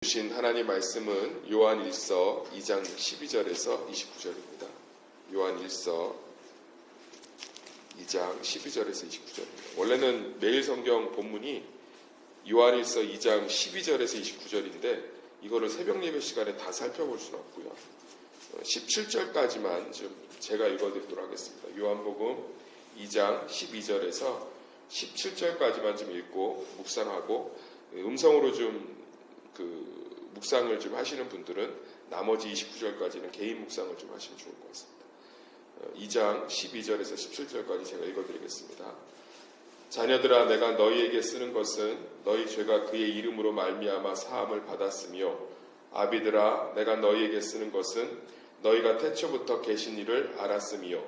주신 하나님 말씀은 요한일서 2장 12절에서 29절입니다. 요한일서 2장 12절에서 29절입니다. 원래는 매일 성경 본문이 요한일서 2장 12절에서 29절인데 이거를 새벽 예배 시간에 다 살펴볼 수는 없고요. 17절까지만 좀 제가 읽어드리도록 하겠습니다. 요한복음 2장 12절에서 17절까지만 좀 읽고 묵상하고 음성으로 좀 묵상을 좀 하시는 분들은 나머지 29절까지는 개인 묵상을 좀 하시면 좋을 것 같습니다. 2장 12절에서 17절까지 제가 읽어드리겠습니다. 자녀들아, 내가 너희에게 쓰는 것은 너희 죄가 그의 이름으로 말미암아 사함을 받았으며, 아비들아, 내가 너희에게 쓰는 것은 너희가 태초부터 계신 이를 알았으며,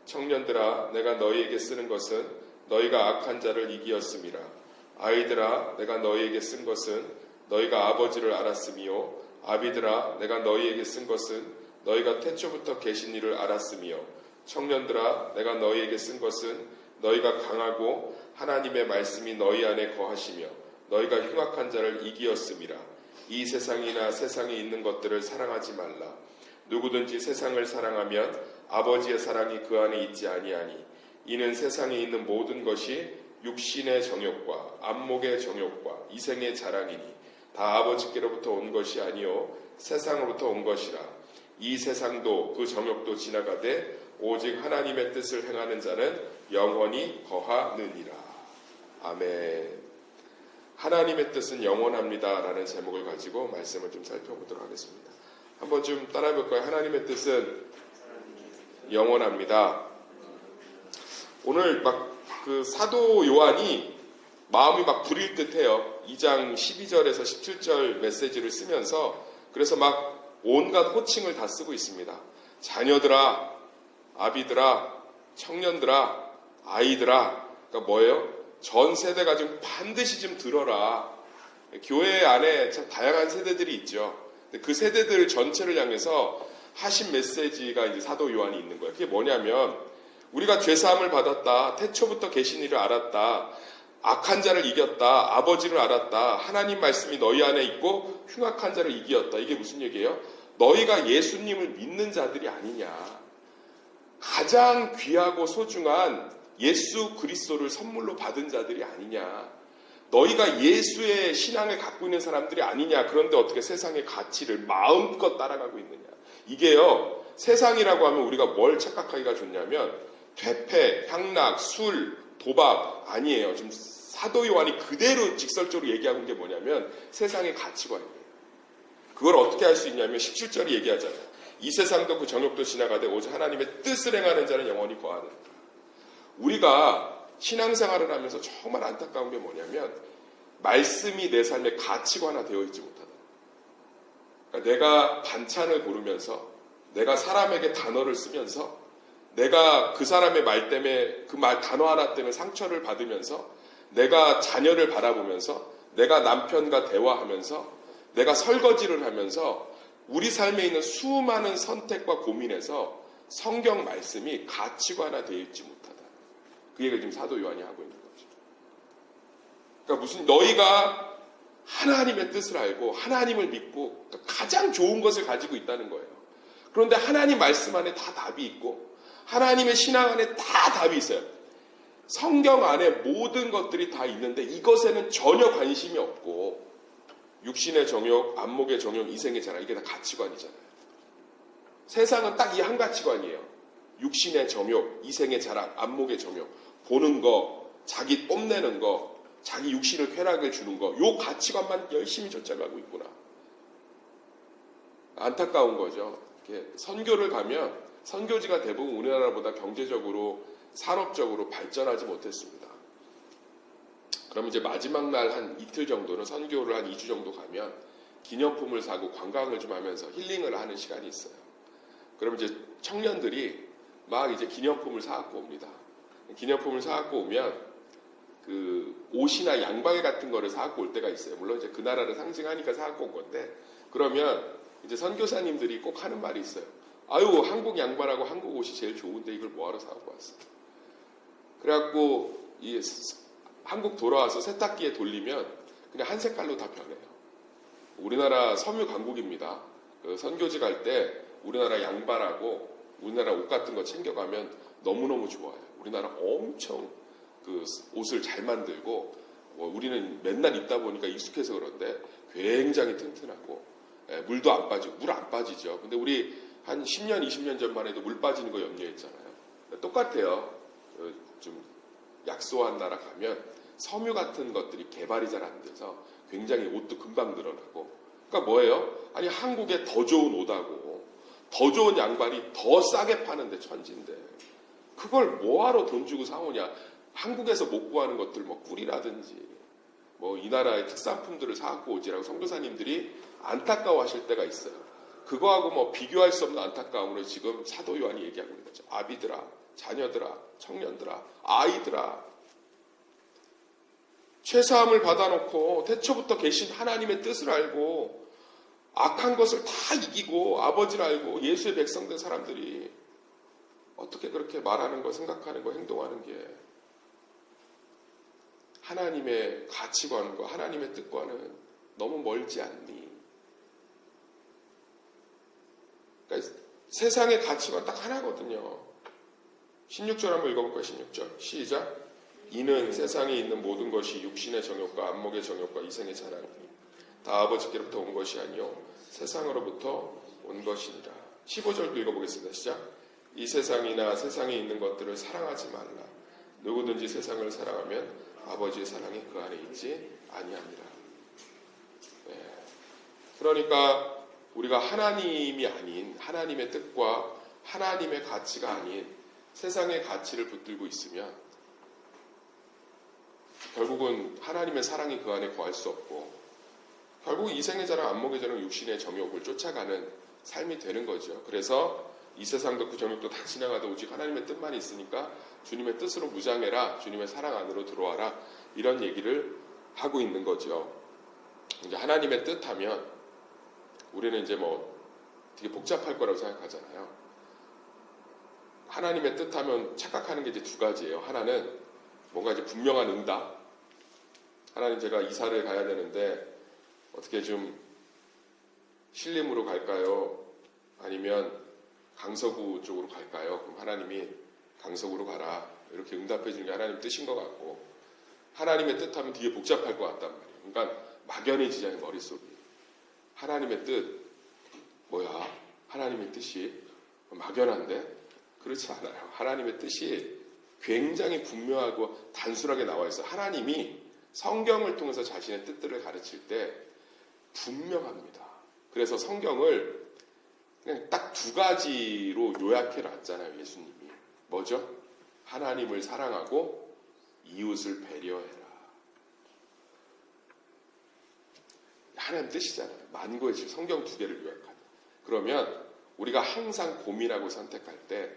청년들아, 내가 너희에게 쓰는 것은 너희가 악한 자를 이기었음이라. 아이들아, 내가 너희에게 쓴 것은 너희가 아버지를 알았으며, 아비들아, 내가 너희에게 쓴 것은 너희가 태초부터 계신 이를 알았으며, 청년들아, 내가 너희에게 쓴 것은 너희가 강하고 하나님의 말씀이 너희 안에 거하시며 너희가 흉악한 자를 이기었음이라. 이 세상이나 세상에 있는 것들을 사랑하지 말라. 누구든지 세상을 사랑하면 아버지의 사랑이 그 안에 있지 아니하니, 이는 세상에 있는 모든 것이 육신의 정욕과 안목의 정욕과 이생의 자랑이니 다 아버지께로부터 온 것이 아니요 세상으로부터 온 것이라. 이 세상도 그 정욕도 지나가되 오직 하나님의 뜻을 행하는 자는 영원히 거하느니라. 아멘. 하나님의 뜻은 영원합니다 라는 제목을 가지고 말씀을 좀 살펴보도록 하겠습니다. 한번 좀 따라해 볼까요? 하나님의 뜻은 영원합니다. 오늘 사도 요한이 마음이 부릴 듯해요. 2장 12절에서 17절 메시지를 쓰면서 그래서 온갖 호칭을 다 쓰고 있습니다. 자녀들아, 아비들아, 청년들아, 아이들아. 그러니까 뭐예요? 전 세대가 좀 반드시 좀 들어라. 교회 안에 참 다양한 세대들이 있죠. 그 세대들 전체를 향해서 하신 메시지가 이제 사도 요한이 있는 거예요. 그게 뭐냐면, 우리가 죄사함을 받았다, 태초부터 계신 이를 알았다, 악한 자를 이겼다, 아버지를 알았다, 하나님 말씀이 너희 안에 있고 흉악한 자를 이기었다. 이게 무슨 얘기예요? 너희가 예수님을 믿는 자들이 아니냐. 가장 귀하고 소중한 예수 그리스도를 선물로 받은 자들이 아니냐. 너희가 예수의 신앙을 갖고 있는 사람들이 아니냐. 그런데 어떻게 세상의 가치를 마음껏 따라가고 있느냐. 이게요, 세상이라고 하면 우리가 뭘 착각하기가 좋냐면 퇴폐, 향락, 술, 도박 아니에요. 지금 사도 요한이 그대로 직설적으로 얘기하고 있는 게 뭐냐면 세상의 가치관이에요. 그걸 어떻게 할 수 있냐면 17절이 얘기하잖아요. 이 세상도 그 정욕도 지나가되 오직 하나님의 뜻을 행하는 자는 영원히 거하느니라. 우리가 신앙생활을 하면서 정말 안타까운 게 뭐냐면 말씀이 내 삶의 가치관화 되어 있지 못하다. 그러니까 내가 반찬을 고르면서, 내가 사람에게 단어를 쓰면서, 내가 그 사람의 말 때문에, 그 말 단어 하나 때문에 상처를 받으면서, 내가 자녀를 바라보면서, 내가 남편과 대화하면서, 내가 설거지를 하면서 우리 삶에 있는 수많은 선택과 고민에서 성경 말씀이 가치관화 되어 있지 못하다. 그 얘기를 지금 사도 요한이 하고 있는 거죠. 그러니까 너희가 하나님의 뜻을 알고 하나님을 믿고 가장 좋은 것을 가지고 있다는 거예요. 그런데 하나님 말씀 안에 다 답이 있고 하나님의 신앙 안에 다 답이 있어요. 성경 안에 모든 것들이 다 있는데 이것에는 전혀 관심이 없고 육신의 정욕, 안목의 정욕, 이생의 자랑, 이게 다 가치관이잖아요. 세상은 딱 이 한 가치관이에요. 육신의 정욕, 이생의 자랑, 안목의 정욕, 보는 거, 자기 뽐내는 거, 자기 육신을 쾌락을 주는 거, 요 가치관만 열심히 쫓아가고 있구나. 안타까운 거죠. 선교를 가면 선교지가 대부분 우리나라보다 경제적으로, 산업적으로 발전하지 못했습니다. 그럼 이제 마지막 날 한 이틀 정도는 선교를 한 2주 정도 가면 기념품을 사고 관광을 좀 하면서 힐링을 하는 시간이 있어요. 그럼 이제 청년들이 이제 기념품을 사갖고 옵니다. 기념품을 사갖고 오면 그 옷이나 양말 같은 거를 사갖고 올 때가 있어요. 물론 이제 그 나라를 상징하니까 사갖고 온 건데, 그러면 이제 선교사님들이 꼭 하는 말이 있어요. 아유, 한국 양말하고 한국 옷이 제일 좋은데 이걸 뭐하러 사갖고 왔어. 그래갖고 한국 돌아와서 세탁기에 돌리면 그냥 한 색깔로 다 변해요. 우리나라 섬유 강국입니다. 그 선교지 갈 때 우리나라 양말하고 우리나라 옷 같은 거 챙겨가면 너무너무 좋아요. 우리나라 엄청 그 옷을 잘 만들고 우리는 맨날 입다 보니까 익숙해서 그런데 굉장히 튼튼하고 물도 안 빠지고 물 안 빠지죠. 근데 우리 한 10년, 20년 전만 해도 물 빠지는 거 염려했잖아요. 똑같아요. 좀 약소한 나라 가면 섬유 같은 것들이 개발이 잘 안 돼서 굉장히 옷도 금방 늘어나고. 그러니까 뭐예요? 아니 한국에 더 좋은 옷하고 더 좋은 양말이 더 싸게 파는데 천진데 그걸 뭐하러 돈 주고 사오냐. 한국에서 못 구하는 것들 뭐 꿀이라든지 뭐 이 나라의 특산품들을 사갖고 오지라고 선교사님들이 안타까워하실 때가 있어요. 그거하고 뭐 비교할 수 없는 안타까움으로 지금 사도 요한이 얘기하고 있는 거죠. 아비들아, 자녀들아, 청년들아, 아이들아, 죄사함을 받아놓고 태초부터 계신 하나님의 뜻을 알고 악한 것을 다 이기고 아버지를 알고 예수의 백성 된 사람들이 어떻게 그렇게 말하는 거, 생각하는 거, 행동하는 게 하나님의 가치관과 하나님의 뜻과는 너무 멀지 않니? 그러니까 세상의 가치관 딱 하나거든요. 16절 한번 읽어볼까요? 16절 시작. 이는 세상에 있는 모든 것이 육신의 정욕과 안목의 정욕과 이생의 자랑이니 다 아버지께로부터 온 것이 아니요 세상으로부터 온 것이니라. 15절도 읽어보겠습니다. 시작. 이 세상이나 세상에 있는 것들을 사랑하지 말라. 누구든지 세상을 사랑하면 아버지의 사랑이 그 안에 있지 아니하니라. 그러니까 우리가 하나님이 아닌 하나님의 뜻과 하나님의 가치가 아닌 세상의 가치를 붙들고 있으면 결국은 하나님의 사랑이 그 안에 거할 수 없고 결국 이생의 자랑 안목의 자랑 육신의 정욕을 쫓아가는 삶이 되는 거죠. 그래서 이 세상도 그 정욕도 다 지나가도 오직 하나님의 뜻만 있으니까 주님의 뜻으로 무장해라. 주님의 사랑 안으로 들어와라. 이런 얘기를 하고 있는 거죠. 이제 하나님의 뜻하면 우리는 이제 뭐 되게 복잡할 거라고 생각하잖아요. 하나님의 뜻하면 착각하는 게 이제 두 가지예요. 하나는 뭔가 이제 분명한 응답. 하나님 제가 이사를 가야 되는데 어떻게 좀 신림으로 갈까요? 아니면 강서구 쪽으로 갈까요? 그럼 하나님이 강서구로 가라. 이렇게 응답해 주는 게 하나님 뜻인 것 같고 하나님의 뜻하면 뒤에 복잡할 것 같단 말이에요. 그러니까 막연해지잖아요. 머릿속이. 하나님의 뜻 뭐야? 하나님의 뜻이 막연한데? 그렇지 않아요. 하나님의 뜻이 굉장히 분명하고 단순하게 나와 있어요. 하나님이 성경을 통해서 자신의 뜻들을 가르칠 때 분명합니다. 그래서 성경을 그냥 딱 두 가지로 요약해 놨잖아요. 예수님이. 뭐죠? 하나님을 사랑하고 이웃을 배려해라. 하나님 뜻이잖아요. 만고의 질 성경 두 개를 요약하는. 그러면 우리가 항상 고민하고 선택할 때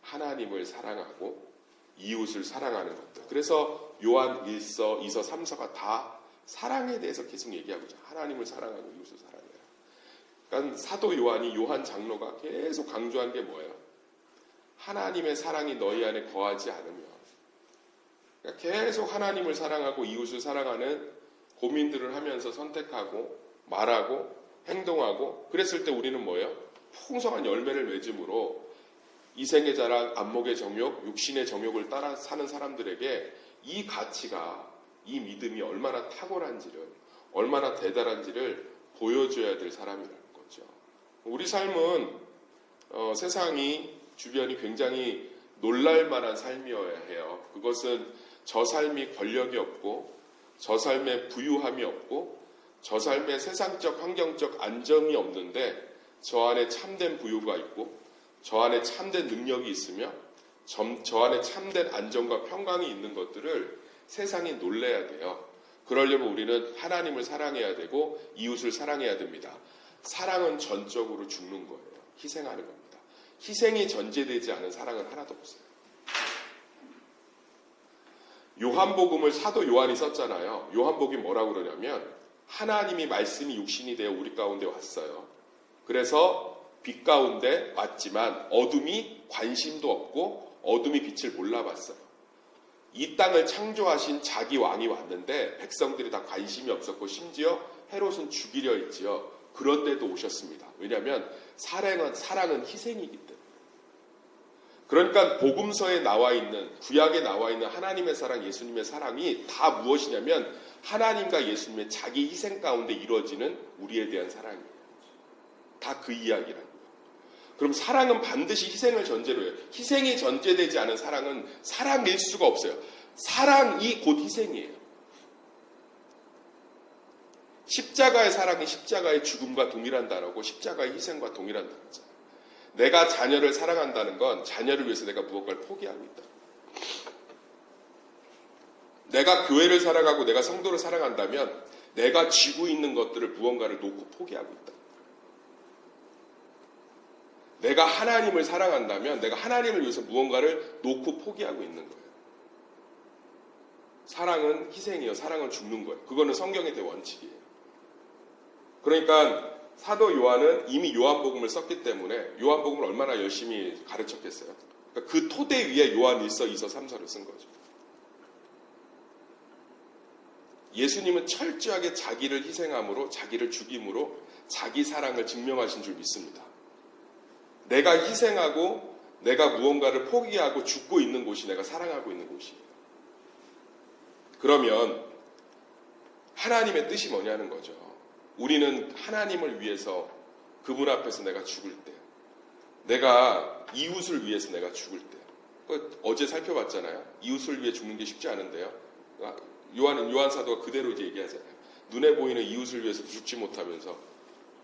하나님을 사랑하고 이웃을 사랑하는 것들. 그래서 요한 1서, 2서, 3서가 다 사랑에 대해서 계속 얘기하고 있죠. 하나님을 사랑하고 이웃을 사랑해라. 그러니까 사도 요한이 요한 장로가 계속 강조한 게 뭐예요? 하나님의 사랑이 너희 안에 거하지 않으면 그러니까 계속 하나님을 사랑하고 이웃을 사랑하는 고민들을 하면서 선택하고 말하고 행동하고 그랬을 때 우리는 뭐예요? 풍성한 열매를 맺음으로 이생의 자랑, 안목의 정욕, 육신의 정욕을 따라 사는 사람들에게 이 가치가, 이 믿음이 얼마나 탁월한지를, 얼마나 대단한지를 보여줘야 될 사람이라는 거죠. 우리 삶은 세상이, 주변이 굉장히 놀랄만한 삶이어야 해요. 그것은 저 삶이 권력이 없고 저 삶에 부유함이 없고 저 삶에 세상적, 환경적 안정이 없는데 저 안에 참된 부유가 있고 저 안에 참된 능력이 있으며 저 안에 참된 안정과 평강이 있는 것들을 세상이 놀래야 돼요. 그러려면 우리는 하나님을 사랑해야 되고 이웃을 사랑해야 됩니다. 사랑은 전적으로 죽는 거예요. 희생하는 겁니다. 희생이 전제되지 않은 사랑은 하나도 없어요. 요한복음을 사도 요한이 썼잖아요. 요한복음이 뭐라고 그러냐면 하나님이 말씀이 육신이 되어 우리 가운데 왔어요. 그래서 빛 가운데 왔지만 어둠이 관심도 없고 어둠이 빛을 몰라봤어요. 이 땅을 창조하신 자기 왕이 왔는데 백성들이 다 관심이 없었고 심지어 헤롯은 죽이려 했지요. 그런데도 오셨습니다. 왜냐하면 사랑은 희생이기 때문에. 그러니까 복음서에 나와 있는, 구약에 나와 있는 하나님의 사랑, 예수님의 사랑이 다 무엇이냐면 하나님과 예수님의 자기 희생 가운데 이루어지는 우리에 대한 사랑이에요. 다 그 이야기라고요. 그럼 사랑은 반드시 희생을 전제로 해요. 희생이 전제되지 않은 사랑은 사랑일 수가 없어요. 사랑이 곧 희생이에요. 십자가의 사랑이 십자가의 죽음과 동일한 단어고 십자가의 희생과 동일한 단어잖아요. 내가 자녀를 사랑한다는 건 자녀를 위해서 내가 무언가를 포기하고 있다. 내가 교회를 사랑하고 내가 성도를 사랑한다면 내가 쥐고 있는 것들을 무언가를 놓고 포기하고 있다. 내가 하나님을 사랑한다면 내가 하나님을 위해서 무언가를 놓고 포기하고 있는 거예요. 사랑은 희생이에요. 사랑은 죽는 거예요. 그거는 성경의 대원칙이에요. 그러니까 사도 요한은 이미 요한복음을 썼기 때문에 요한복음을 얼마나 열심히 가르쳤겠어요. 그러니까 그 토대 위에 요한 1서, 2서, 3서를 쓴 거죠. 예수님은 철저하게 자기를 희생함으로, 자기를 죽임으로 자기 사랑을 증명하신 줄 믿습니다. 내가 희생하고 내가 무언가를 포기하고 죽고 있는 곳이 내가 사랑하고 있는 곳이에요. 그러면 하나님의 뜻이 뭐냐는 거죠. 우리는 하나님을 위해서 그분 앞에서 내가 죽을 때, 내가 이웃을 위해서 내가 죽을 때, 어제 살펴봤잖아요. 이웃을 위해 죽는 게 쉽지 않은데요. 요한 사도가 그대로 이제 얘기하잖아요. 눈에 보이는 이웃을 위해서 죽지 못하면서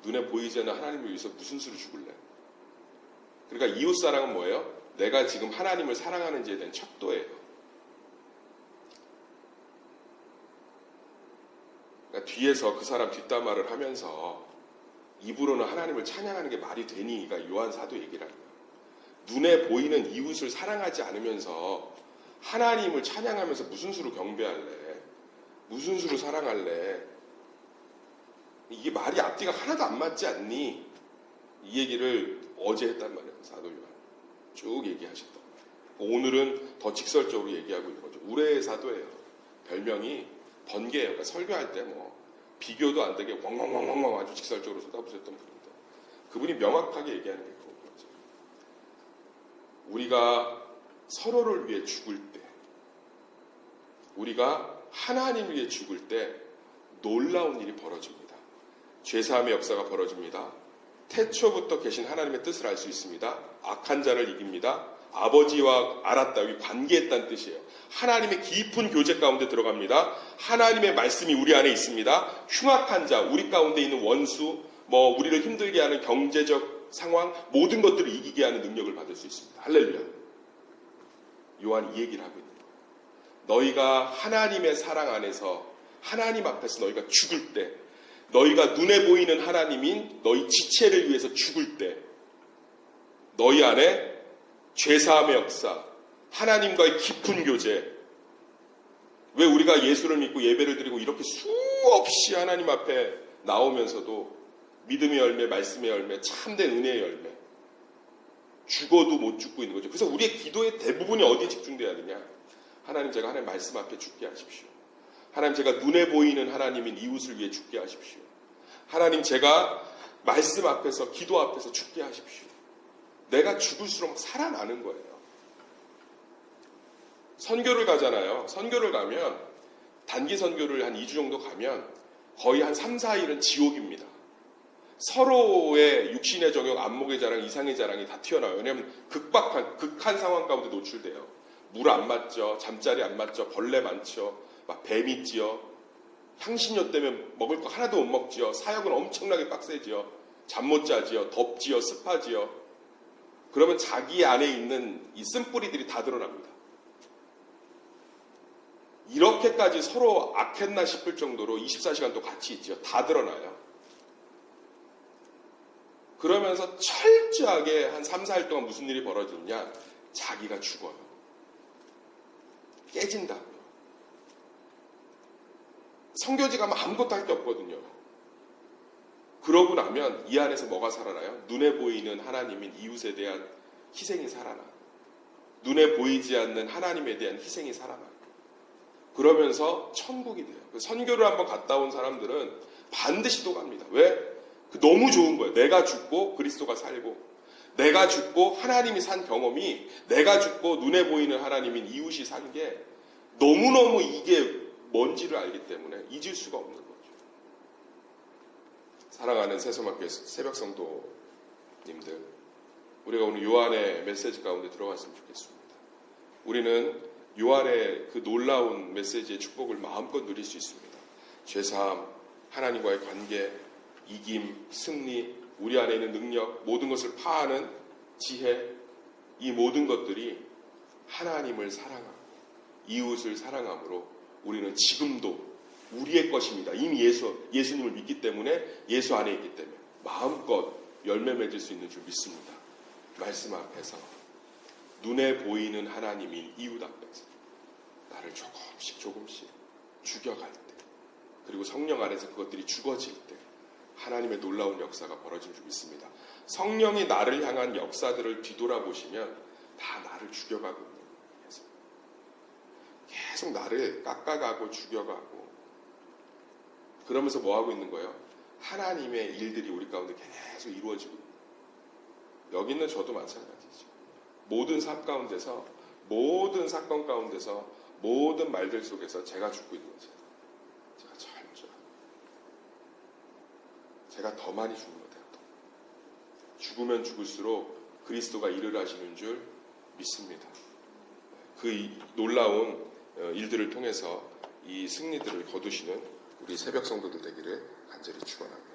눈에 보이지 않는 하나님을 위해서 무슨 수로 죽을래? 그러니까 이웃 사랑은 뭐예요? 내가 지금 하나님을 사랑하는지에 대한 척도예요. 그러니까 뒤에서 그 사람 뒷담화를 하면서 입으로는 하나님을 찬양하는 게 말이 되니가 요한 사도 얘기를 하는 거예요. 눈에 보이는 이웃을 사랑하지 않으면서 하나님을 찬양하면서 무슨 수로 경배할래? 무슨 수로 사랑할래? 이게 말이 앞뒤가 하나도 안 맞지 않니? 이 얘기를 어제 했단 말이에요. 사도 요한. 쭉 얘기하셨단 말이에요. 오늘은 더 직설적으로 얘기하고 있는 거죠. 우레의 사도예요. 별명이 번개예요. 그러니까 설교할 때 뭐 비교도 안 되게 왕왕왕왕 아주 직설적으로 쏟아부었던 분인데 그분이 명확하게 얘기하는 게 그거죠. 우리가 서로를 위해 죽을 때, 우리가 하나님을 위해 죽을 때 놀라운 일이 벌어집니다. 죄사함의 역사가 벌어집니다. 태초부터 계신 하나님의 뜻을 알 수 있습니다. 악한 자를 이깁니다. 아버지와 알았다. 여기 관계했다는 뜻이에요. 하나님의 깊은 교제 가운데 들어갑니다. 하나님의 말씀이 우리 안에 있습니다. 흉악한 자, 우리 가운데 있는 원수, 우리를 힘들게 하는 경제적 상황, 모든 것들을 이기게 하는 능력을 받을 수 있습니다. 할렐루야. 요한이 이 얘기를 하고 있는 거예요. 너희가 하나님의 사랑 안에서 하나님 앞에서 너희가 죽을 때, 너희가 눈에 보이는 하나님인 너희 지체를 위해서 죽을 때 너희 안에 죄사함의 역사, 하나님과의 깊은 교제, 왜 우리가 예수를 믿고 예배를 드리고 이렇게 수없이 하나님 앞에 나오면서도 믿음의 열매, 말씀의 열매, 참된 은혜의 열매, 죽어도 못 죽고 있는 거죠. 그래서 우리의 기도의 대부분이 어디에 집중돼야 되냐? 하나님, 제가 하나님 말씀 앞에 죽게 하십시오. 하나님, 제가 눈에 보이는 하나님인 이웃을 위해 죽게 하십시오. 하나님, 제가 말씀 앞에서, 기도 앞에서 죽게 하십시오. 내가 죽을수록 살아나는 거예요. 선교를 가잖아요. 선교를 가면, 단기 선교를 한 2주 정도 가면 거의 한 3, 4일은 지옥입니다. 서로의 육신의 정욕, 안목의 자랑, 이상의 자랑이 다 튀어나와요. 왜냐하면 극한 상황 가운데 노출돼요. 물 안 맞죠. 잠자리 안 맞죠. 벌레 많죠. 막 뱀 있지요. 향신료 때문에 먹을 거 하나도 못 먹지요. 사역은 엄청나게 빡세지요. 잠 못 자지요. 덥지요. 습하지요. 그러면 자기 안에 있는 이 쓴뿌리들이 다 드러납니다. 이렇게까지 서로 악했나 싶을 정도로 24시간 또 같이 있지요. 다 드러나요. 그러면서 철저하게 한 3, 4일 동안 무슨 일이 벌어지느냐? 자기가 죽어요. 깨진다고요. 선교지 가면 아무것도 할 게 없거든요. 그러고 나면 이 안에서 뭐가 살아나요? 눈에 보이는 하나님인 이웃에 대한 희생이 살아나요. 눈에 보이지 않는 하나님에 대한 희생이 살아나요. 그러면서 천국이 돼요. 선교를 한번 갔다 온 사람들은 반드시 또 갑니다. 왜? 너무 좋은 거예요. 내가 죽고 그리스도가 살고, 내가 죽고 하나님이 산 경험이, 내가 죽고 눈에 보이는 하나님인 이웃이 산 게 너무너무 이게 뭔지를 알기 때문에 잊을 수가 없는 거죠. 사랑하는 새소망교회 새벽 성도님들, 우리가 오늘 요한의 메시지 가운데 들어갔으면 좋겠습니다. 우리는 요한의 그 놀라운 메시지의 축복을 마음껏 누릴 수 있습니다. 죄사함, 하나님과의 관계, 이김, 승리, 우리 안에 있는 능력, 모든 것을 파하는 지혜, 이 모든 것들이 하나님을 사랑하고 이웃을 사랑함으로 우리는 지금도 우리의 것입니다. 이미 예수님을 믿기 때문에, 예수 안에 있기 때문에 마음껏 열매 맺을 수 있는 줄 믿습니다. 말씀 앞에서, 눈에 보이는 하나님인 이웃 앞에서 나를 조금씩 죽여갈 때, 그리고 성령 안에서 그것들이 죽어질 때 하나님의 놀라운 역사가 벌어진 줄 믿습니다. 성령이 나를 향한 역사들을 뒤돌아보시면 다 나를 죽여가고 있는 거예요. 계속 나를 깎아가고 죽여가고, 그러면서 뭐 하고 있는 거예요? 하나님의 일들이 우리 가운데 계속 이루어지고 있는 거예요. 여기 있는 저도 마찬가지죠. 모든 삶 가운데서, 모든 사건 가운데서, 모든 말들 속에서 제가 죽고 있는 거죠. 제가 제일 먼저, 제가 더 많이 죽는 것 같아요. 죽으면 죽을수록 그리스도가 일을 하시는 줄 믿습니다. 그 놀라운 일들을 통해서 이 승리들을 거두시는 우리 새벽 성도들 되기를 간절히 축원합니다.